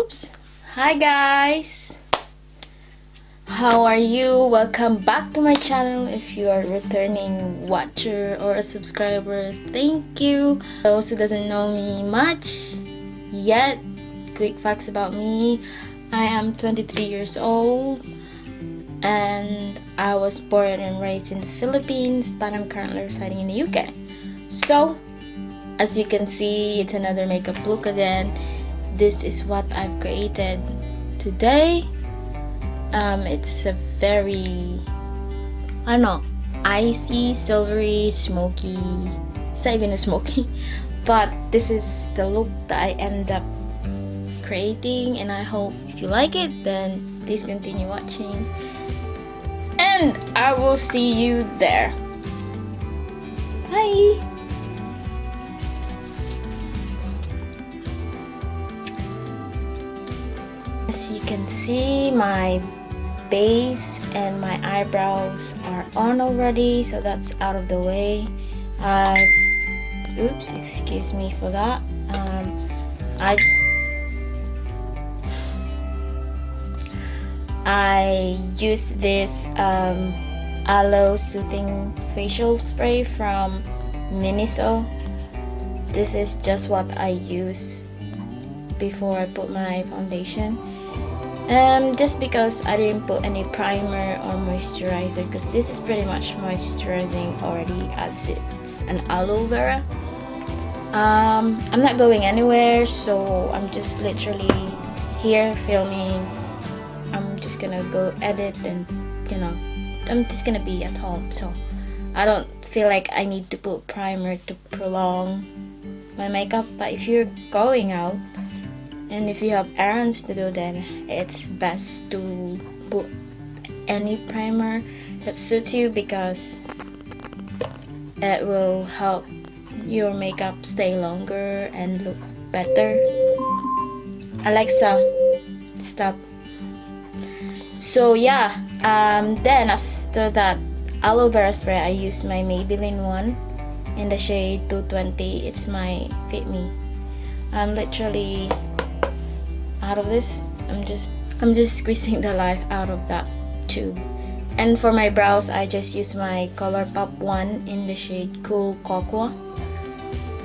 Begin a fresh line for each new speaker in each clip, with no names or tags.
Oops. Hi guys. How are you? Welcome back to my channel. If you are a returning watcher or a subscriber, thank you. Those who doesn't know me much yet, quick facts about me. I am 23 years old and I was born and raised in the Philippines, but I'm currently residing in the UK. So, as you can see, it's another makeup look again. This is what I've created today. It's a very, I don't know, icy, silvery, smoky. It's not even a smoky, but this is the look that I end up creating, and I hope if you like it, then please continue watching. And I will see you there. Bye! As you can see, my base and my eyebrows are on already, so that's out of the way. Oops, excuse me for that. I used this aloe soothing facial spray from Miniso. This is just what I use before I put my foundation. Just because I didn't put any primer or moisturizer, because this is pretty much moisturizing already as it's an aloe vera. I'm not going anywhere, so I'm just literally here filming. I'm just gonna go edit, and I'm just gonna be at home, so I don't feel like I need to put primer to prolong my makeup. But if you're going out and if you have errands to do, then it's best to put any primer that suits you, because it will help your makeup stay longer and look better. Alexa, stop. So yeah, then after that aloe vera spray, I used my Maybelline one in the shade 220. It's my Fit Me. I'm literally out of this. I'm just squeezing the life out of that tube. And for my brows, I just use my ColourPop one in the shade Cool Cocoa.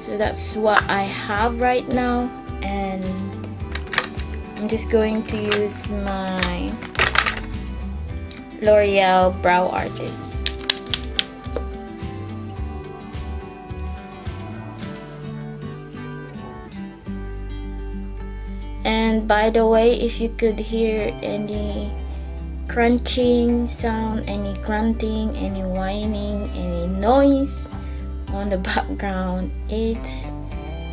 So that's what I have right now, and I'm just going to use my L'Oreal Brow Artist. And by the way, if you could hear any crunching sound, any grunting, any whining, any noise on the background, it's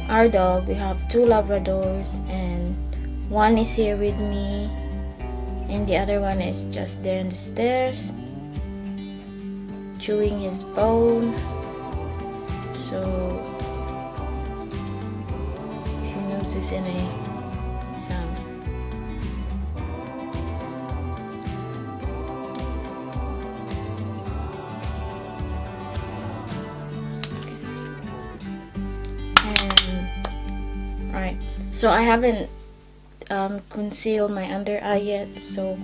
our dog. We have 2 Labradors, and one is here with me and the other one is just there on the stairs chewing his bone. So if you notice any sound, and right, so I haven't concealed my under eye yet, so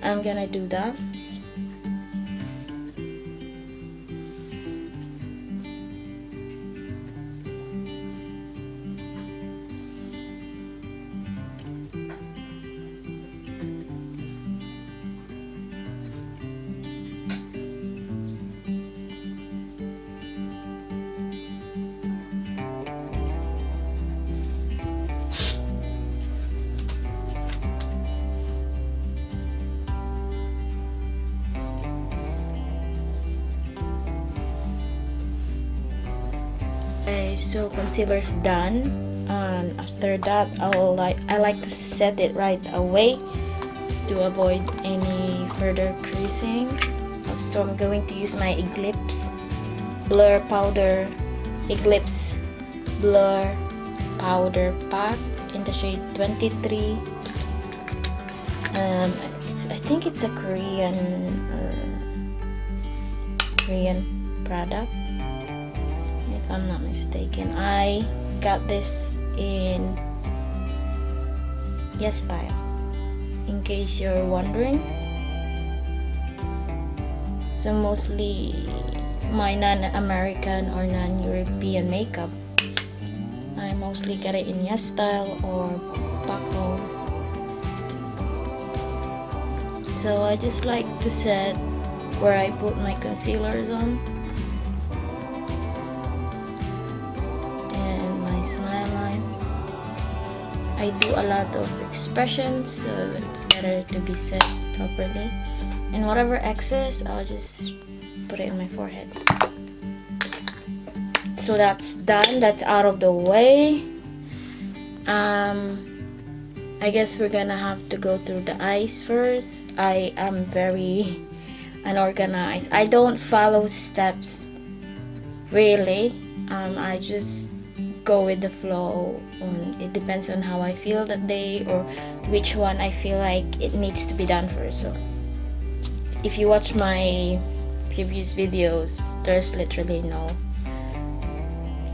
I'm gonna do that. Okay, so concealer's done, and after that I like to set it right away to avoid any further creasing. So I'm going to use my Eclipse Blur Powder Pack in the shade 23. I think it's a Korean product, if I'm not mistaken. I got this in yes style, in case you're wondering. So mostly my non-American or non-European makeup, I mostly get it in yes style or back home. So I just like to set where I put my concealers on and my smile line. I do a lot of expressions, so it's better to be set properly. And whatever excess, I'll just put it in my forehead. So that's done, that's out of the way. I guess we're gonna have to go through the eyes first. I am very unorganized. I don't follow steps really. I just go with the flow. It depends on how I feel that day or which one I feel like it needs to be done first. So if you watch my previous videos, there's literally no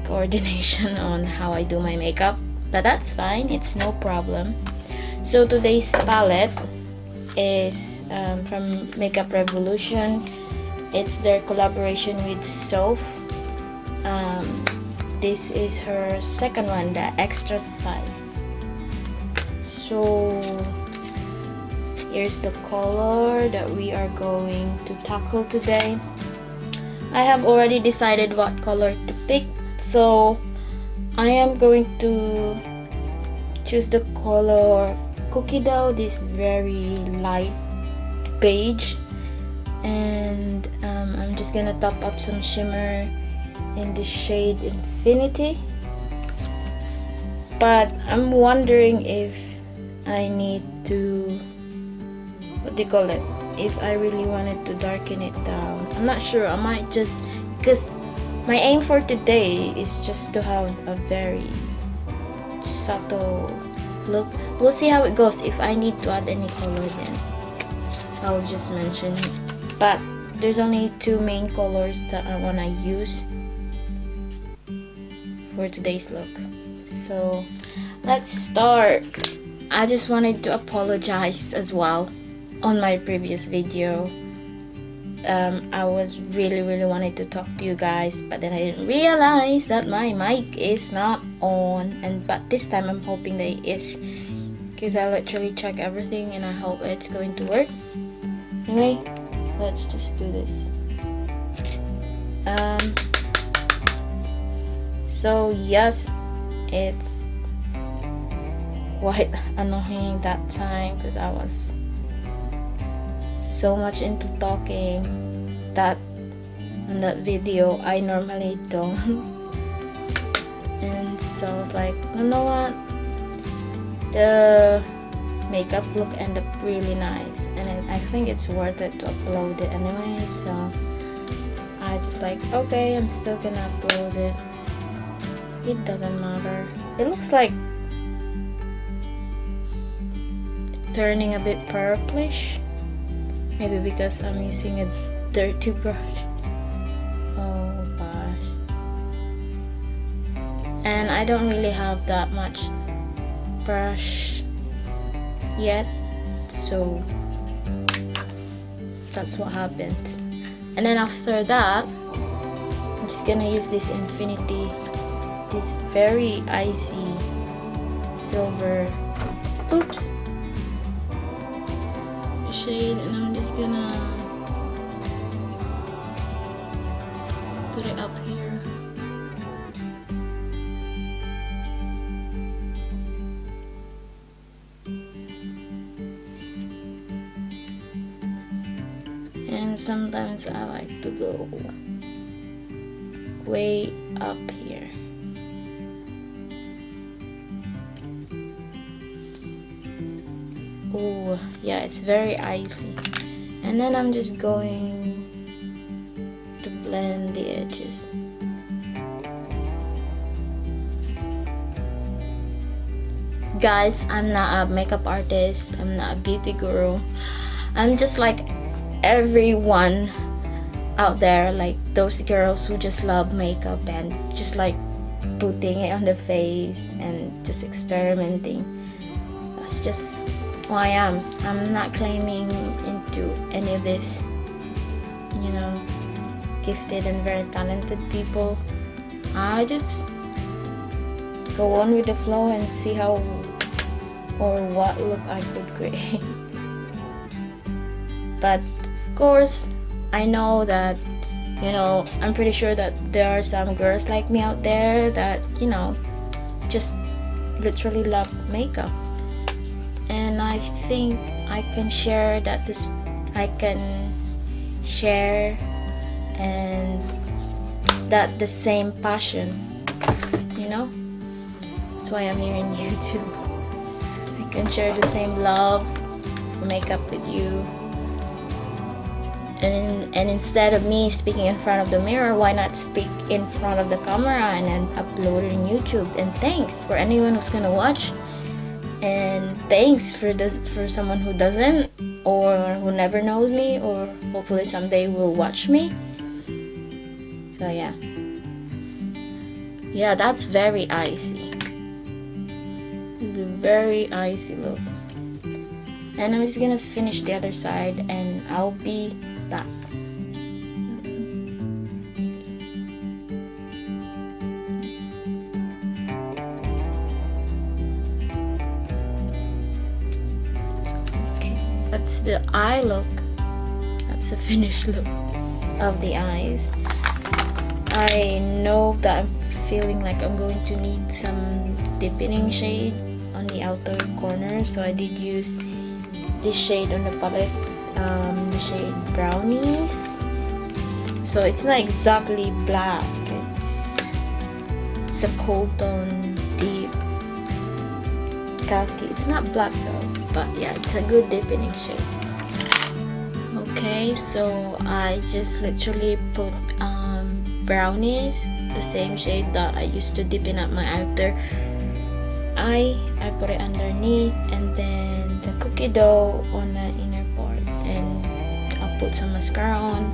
coordination on how I do my makeup, but that's fine, it's no problem. So today's palette is from Makeup Revolution. It's their collaboration with Soph. This is her second one, the Extra Spice. So here's the color that we are going to tackle today. I have already decided what color to pick, so I am going to choose the color Cookie Dough, this very light beige, and I'm just gonna top up some shimmer in the shade Infinity. But I'm wondering if I need to, what do you call it, if I really wanted to darken it down. I'm not sure. I might just, because my aim for today is just to have a very subtle look. We'll see how it goes. If I need to add any color, then I'll just mention it. But there's only two main colors that I want to use for today's look. So let's start. I just wanted to apologize as well on my previous video. I was really wanted to talk to you guys, but then I didn't realize that my mic is not on, but this time I'm hoping that it is, because I literally check everything and I hope it's going to work. Anyway, let's just do this. So yes, it's quite annoying that time because I was so much into talking that in that video I normally don't. And so I was like, you know what, the makeup look ended up really nice, and I think it's worth it to upload it anyway. So I just like, okay, I'm still gonna upload it. It doesn't matter. It looks like turning a bit purplish. Maybe because I'm using a dirty brush. Oh gosh. And I don't really have that much brush yet, so that's what happened. And then after that, I'm just gonna use this Infinity, this very icy silver shade, and I'm just gonna put it up here. And sometimes I like to go way up here. Oh yeah, it's very icy. And then I'm just going to blend the edges. Guys, I'm not a makeup artist, I'm not a beauty guru. I'm just like everyone out there, like those girls who just love makeup and just like putting it on the face and just experimenting. that's just who I am. I'm not claiming into any of this, you know, gifted and very talented people. I just go on with the flow and see how or what look I could create. But of course, I know that, you know, I'm pretty sure that there are some girls like me out there that, you know, just literally love makeup. And I think I can share that and that the same passion, you know. That's why I'm here in YouTube. I can share the same love for makeup with you. And instead of me speaking in front of the mirror, why not speak in front of the camera and then upload it on YouTube? And thanks for anyone who's gonna watch, and thanks for someone who doesn't or who never knows me or hopefully someday will watch me. So yeah, that's very icy. It's a very icy look. And I'm just gonna finish the other side and I'll be back. Okay, that's the eye look. That's the finished look of the eyes. I know that I'm feeling like I'm going to need some deepening shade on the outer corner, so I did use this shade on the palette, the shade Brownies. So it's not exactly black, it's a cool tone, deep khaki. It's not black though, but yeah, it's a good deepening shade. Okay, so I just literally put Brownies, the same shade that I used to deepen up my outer eye. I put it underneath, and then the cookie dough on the inner part, and I'll put some mascara on,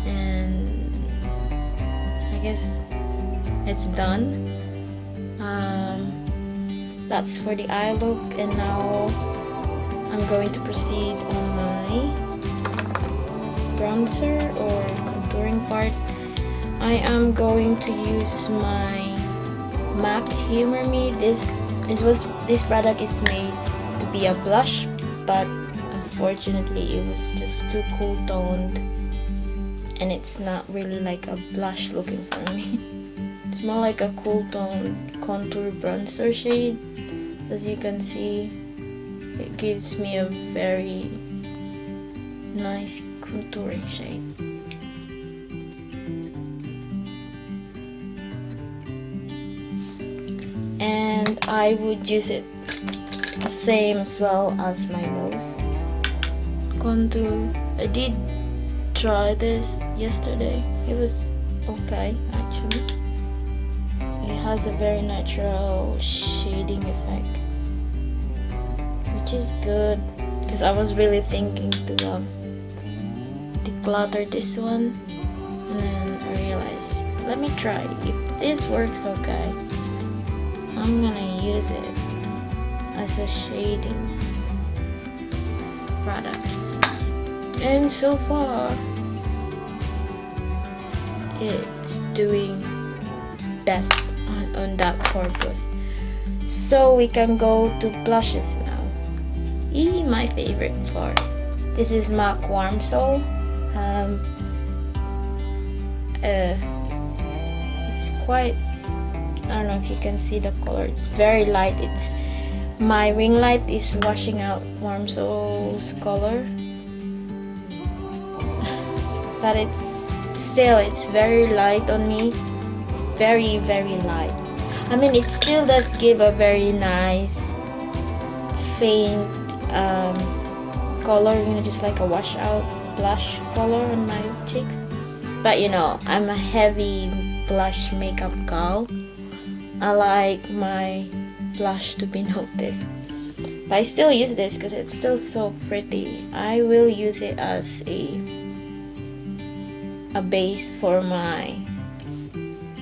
and I guess it's done. That's for the eye look, and now I'm going to proceed on my bronzer or contouring part. I am going to use my MAC Humor Me. This product is made to be a blush, but unfortunately it was just too cool toned and it's not really like a blush looking for me. It's more like a cool toned contour bronzer shade. As you can see, it gives me a very nice contouring shade. And I would use it the same as well as my nose contour. I did try this yesterday. It was okay actually. It has a very natural shading effect, which is good because I was really thinking to declutter this one, and then I realized, let me try. If this works okay, I'm gonna use it as a shading product. And so far it's doing best on that purpose. So we can go to blushes now. My favorite part. This is MAC Warm Soul. It's quite, I don't know if you can see the color. It's very light. It's my ring light is washing out Warm Soul's color, but it's very light on me. Very, very light. I mean, it still does give a very nice faint color, you know, just like a washout blush color on my cheeks. But you know, I'm a heavy blush makeup girl. I like my blush to be noticed. But I still use this because it's still so pretty. I will use it as a base for my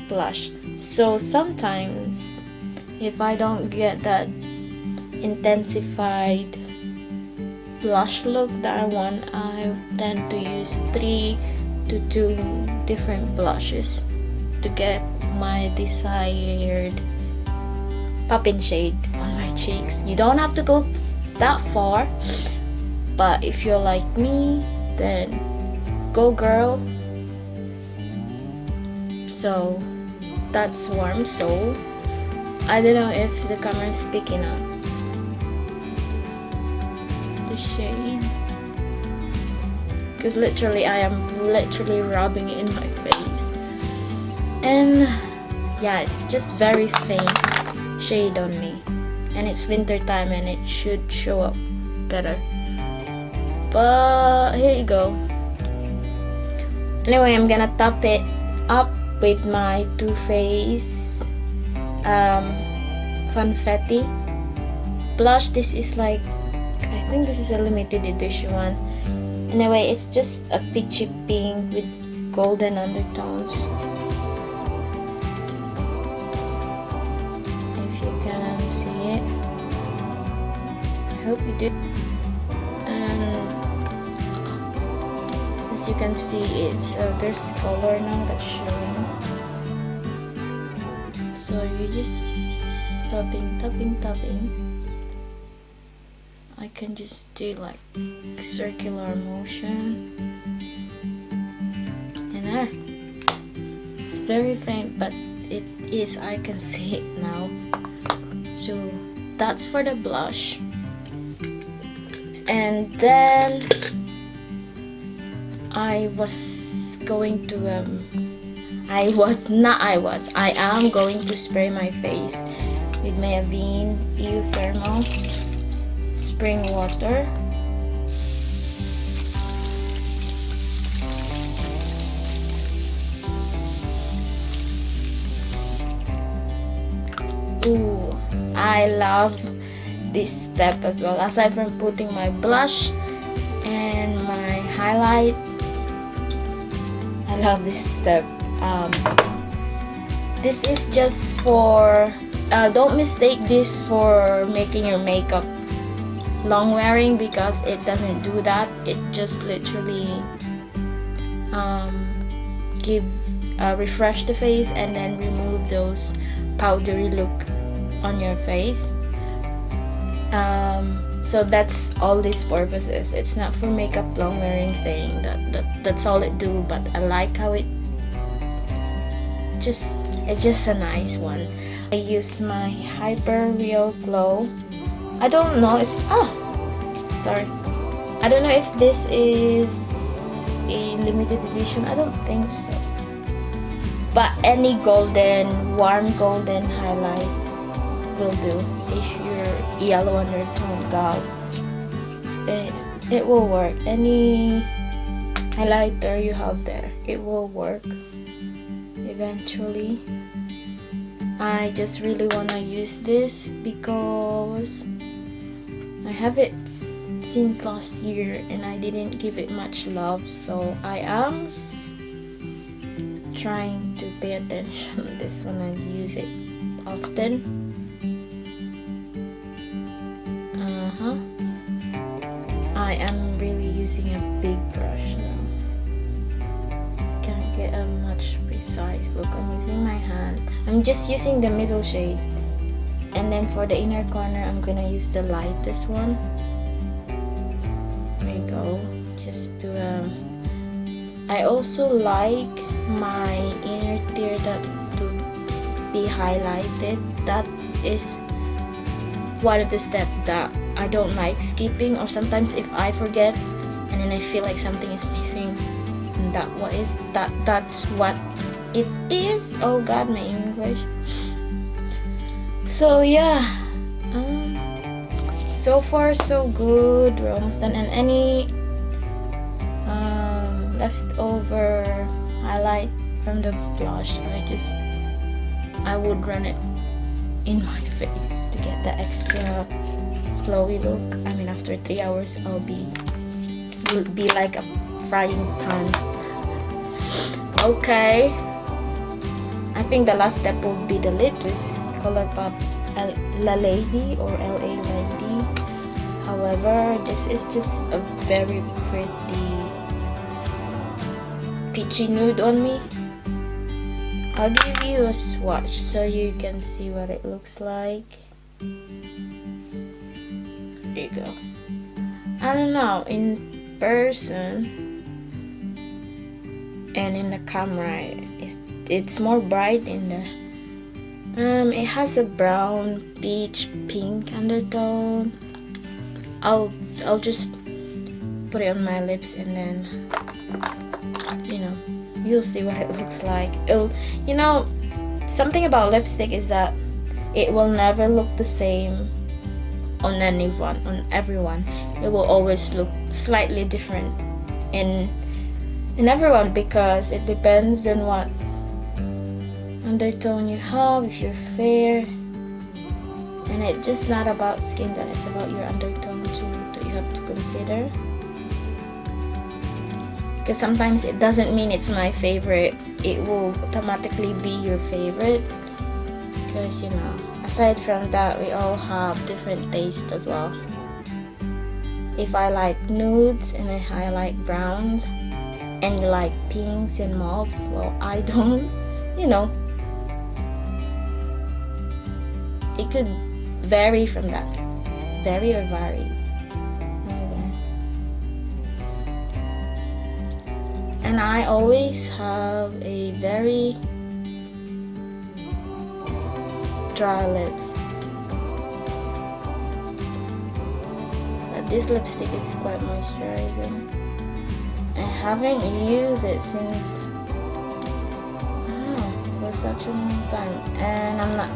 blush. So sometimes if I don't get that intensified blush look that I want, I tend to use 3 to 2 different blushes to get my desired poppin' shade on my cheeks. You don't have to go that far, but if you're like me, then go girl. So that's Warm Soul. I don't know if the camera is picking up the shade, because literally I am literally rubbing it in my face, and yeah, it's just very faint shade on me, and it's winter time and it should show up better, but here you go. Anyway, I'm gonna top it up with my Too Faced Funfetti blush. This is like, I think this is a limited edition one. Anyway, it's just a peachy pink with golden undertones. If you can see it, I hope you do. And as you can see, it's there's color now that's showing. So you just tapping. I can just do like circular motion, and there. It's very faint, but it is, I can see it now. So that's for the blush. And then I am going to spray my face with my Avene EU Thermal spring water. Ooh, I love this step as well. Aside from putting my blush and my highlight, I love this step. This is just for don't mistake this for making your makeup long wearing, because it doesn't do that. It just literally refresh the face and then remove those powdery look on your face. So that's all this purpose is. It's not for makeup long wearing thing. That's all it do. But I like how it's just a nice one. I use my Hyper Real Glow. I don't know if I don't know if this is a limited edition. I don't think so. But any warm golden highlight will do. If you're yellow undertone gal, it will work. Any highlighter you have there, it will work eventually. I just really wanna use this because I have it since last year and I didn't give it much love, so I am trying to pay attention to this one and use it often. I am really using a big brush now. Can't get a much precise look. I'm using my hand. I'm just using the middle shade, and then for the inner corner I'm gonna use the lightest one. There you go. Just to I also like my inner tear to be highlighted. That is one of the steps that I don't like skipping, or sometimes if I forget and then I feel like something is missing, and that's what it is. Oh god, my English. So yeah, so far so good. We're almost done. And any leftover highlight from the blush, I would run it in my face to get the extra glowy look. I mean, after 3 hours will be like a frying pan. Okay, I think the last step will be the lips. ColourPop La Lady or LA Lady. However, this is just a very pretty peachy nude on me. I'll give you a swatch so you can see what it looks like. There you go. I don't know, in person and in the camera it's more bright in the it has a brown peach pink undertone. I'll just put it on my lips and then you'll see what it looks like. Something about lipstick is that it will never look the same on everyone. It will always look slightly different in everyone, because it depends on what undertone you have. If you're fair, and it's just not about skin tone, it's about your undertone too that you have to consider. Because sometimes it doesn't mean it's my favorite, it will automatically be your favorite. Because aside from that, we all have different tastes as well. If I like nudes and I like browns, and you like pinks and mauves, well, I don't. It could vary from that. Vary or varies. Okay. And I always have a very dry lips. But this lipstick is quite moisturizing. I haven't used it since for such a long time, and I'm not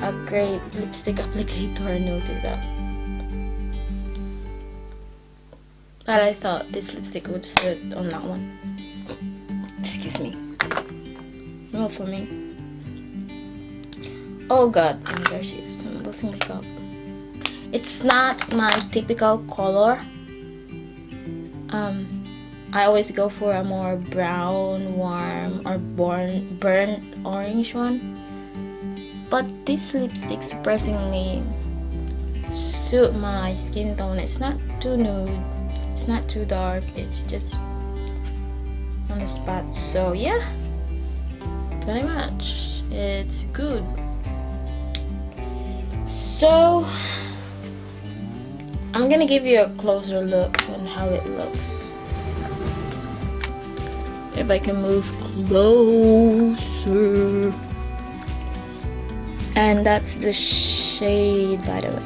a great lipstick applicator, I noticed that. But I thought this lipstick would sit on that one. Excuse me. No, for me. Oh god, and there she is. I'm losing makeup. It's not my typical color. I always go for a more brown, warm, or burnt orange one. But this lipstick surprisingly suit my skin tone. It's not too nude, it's not too dark, it's just on the spot. So yeah, pretty much it's good. So I'm gonna give you a closer look on how it looks. If I can move closer. And that's the shade, by the way.